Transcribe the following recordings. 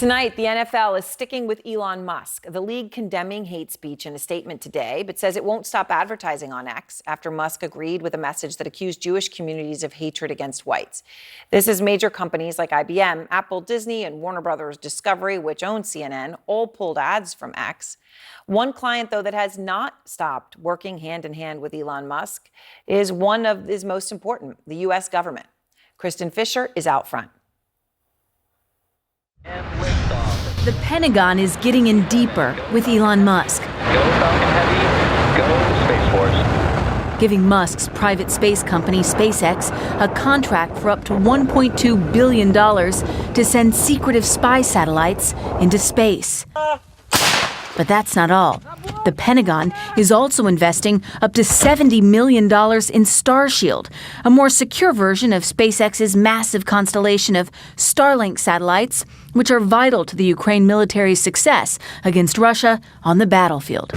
Tonight, the NFL is sticking with Elon Musk. The league condemning hate speech in a statement today, but says it won't stop advertising on X after Musk agreed with a message that accused Jewish communities of hatred against whites. This is major companies like IBM, Apple, Disney, and Warner Brothers Discovery, which owns CNN, all pulled ads from X. One client, though, that has not stopped working hand in hand with Elon Musk is one of his most important, the U.S. government. Kristen Fisher is out front. The Pentagon is getting in deeper with Elon Musk. Go Falcon Heavy, go Space Force. Giving Musk's private space company, SpaceX, a contract for up to $1.2 billion to send secretive spy satellites into space. But that's not all. The Pentagon is also investing up to $70 million in Starshield, a more secure version of SpaceX's massive constellation of Starlink satellites, which are vital to the Ukraine military's success against Russia on the battlefield.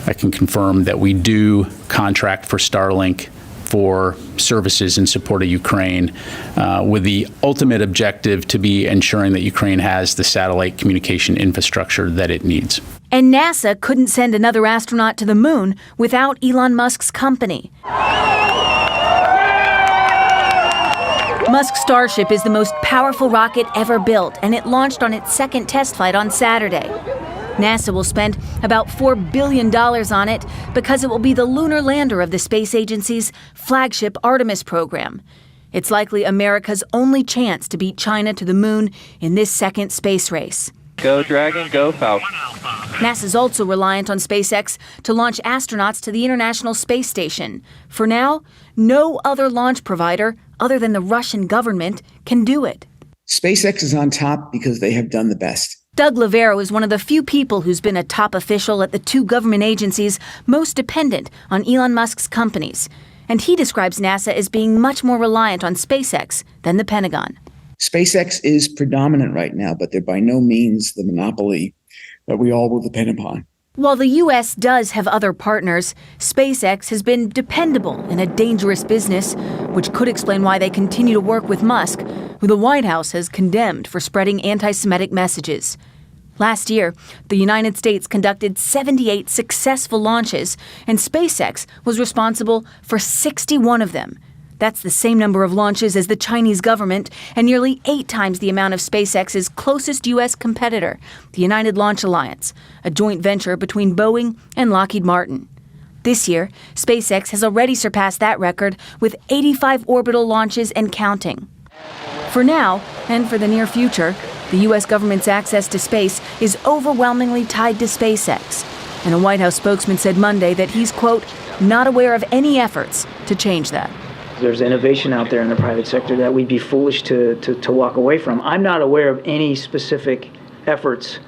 I can confirm that we do contract for Starlink for services in support of Ukraine, with the ultimate objective to be ensuring that Ukraine has the satellite communication infrastructure that it needs. And NASA couldn't send another astronaut to the moon without Elon Musk's company. Musk's Starship is the most powerful rocket ever built, and it launched on its second test flight on Saturday. NASA will spend about $4 billion on it because it will be the lunar lander of the space agency's flagship Artemis program. It's likely America's only chance to beat China to the moon in this second space race. Go Dragon, go Falcon. NASA's also reliant on SpaceX to launch astronauts to the International Space Station. For now, no other launch provider other than the Russian government can do it. SpaceX is on top because they have done the best. Doug Lavero is one of the few people who's been a top official at the two government agencies most dependent on Elon Musk's companies. And he describes NASA as being much more reliant on SpaceX than the Pentagon. SpaceX is predominant right now, but they're by no means the monopoly that we all will depend upon. While the U.S. does have other partners, SpaceX has been dependable in a dangerous business, which could explain why they continue to work with Musk, who the White House has condemned for spreading anti-Semitic messages. Last year, the United States conducted 78 successful launches, and SpaceX was responsible for 61 of them. That's the same number of launches as the Chinese government and nearly 8 times the amount of SpaceX's closest U.S. competitor, the United Launch Alliance, a joint venture between Boeing and Lockheed Martin. This year, SpaceX has already surpassed that record with 85 orbital launches and counting. For now, and for the near future, the U.S. government's access to space is overwhelmingly tied to SpaceX. And a White House spokesman said Monday that he's, quote, not aware of any efforts to change that. There's innovation out there in the private sector that we'd be foolish to walk away from. I'm not aware of any specific efforts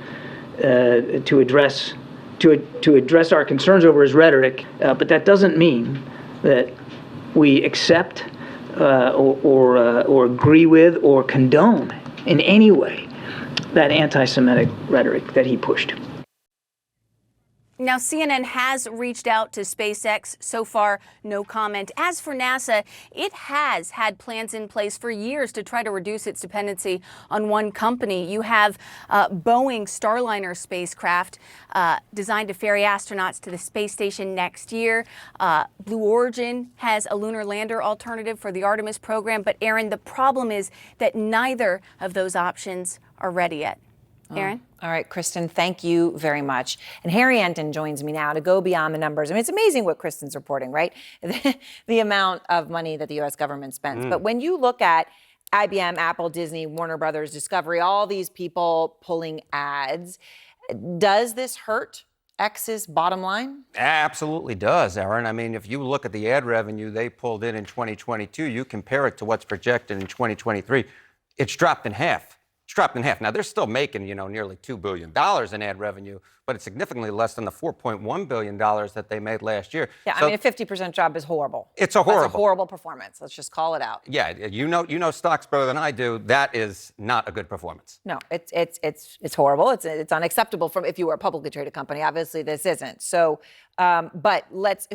to address our concerns over his rhetoric, but that doesn't mean that we accept or agree with or condone in any way that anti-Semitic rhetoric that he pushed. Now, CNN has reached out to SpaceX. So far, no comment. As for NASA, it has had plans in place for years to try to reduce its dependency on one company. You have Boeing Starliner spacecraft designed to ferry astronauts to the space station next year. Blue Origin has a lunar lander alternative for the Artemis program. But, Aaron, the problem is that neither of those options are ready yet. Aaron? All right, Kristen, thank you very much. And Harry Enton joins me now to go beyond the numbers. I mean, it's amazing what Kristen's reporting, right? The amount of money that the U.S. government spends. But when you look at IBM, Apple, Disney, Warner Brothers, Discovery, all these people pulling ads, does this hurt X's bottom line? Absolutely does, Aaron. I mean, if you look at the ad revenue they pulled in 2022, you compare it to what's projected in 2023, it's dropped in half. It's dropped in half. Now, they're still making, nearly $2 billion in ad revenue, but it's significantly less than the $4.1 billion that they made last year. Yeah, so, I mean, a 50% drop is horrible. It's a horrible performance. Let's just call it out. Yeah, you know stocks better than I do. That is not a good performance. No, it's horrible. It's unacceptable from if you were a publicly traded company. Obviously, this isn't. So, but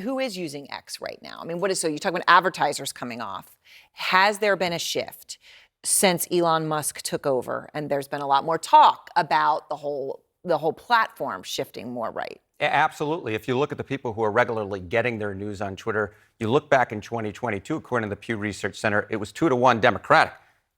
who is using X right now? I mean, so you talk about advertisers coming off. Has there been a shift since Elon Musk took over, and there's been a lot more talk about the whole platform shifting more right. Absolutely. If you look at the people who are regularly getting their news on Twitter, you look back in 2022, according to the Pew Research Center, it was 2-1 Democratic.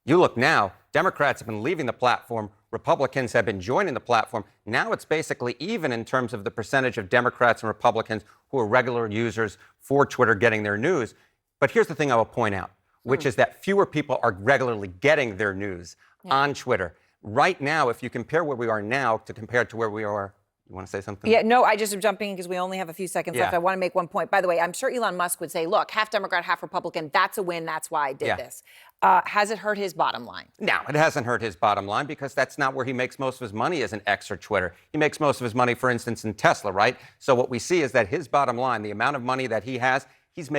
You look now, Democrats have been leaving the platform, Republicans have been joining the platform. Now it's basically even in terms of the percentage of Democrats and Republicans who are regular users for Twitter getting their news. But here's the thing I will point out, which is that fewer people are regularly getting their news on Twitter. Right now, if you compare where we are now to compare to where we are, you want to say something? Yeah, no, I just am jumping in because we only have a few seconds left. Yeah. I want to make one point. By the way, I'm sure Elon Musk would say, look, half Democrat, half Republican, that's a win. That's why I did this. Has it hurt his bottom line? No, it hasn't hurt his bottom line because that's not where he makes most of his money is in X or Twitter. He makes most of his money, for instance, in Tesla, right? So what we see is that his bottom line, the amount of money that he has, his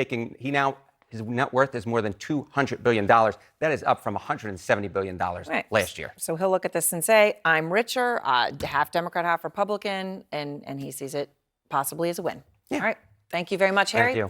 net worth is more than $200 billion. That is up from $170 billion last year. So he'll look at this and say, I'm richer, half Democrat, half Republican, and he sees it possibly as a win. All right. Thank you very much, Harry. Thank you.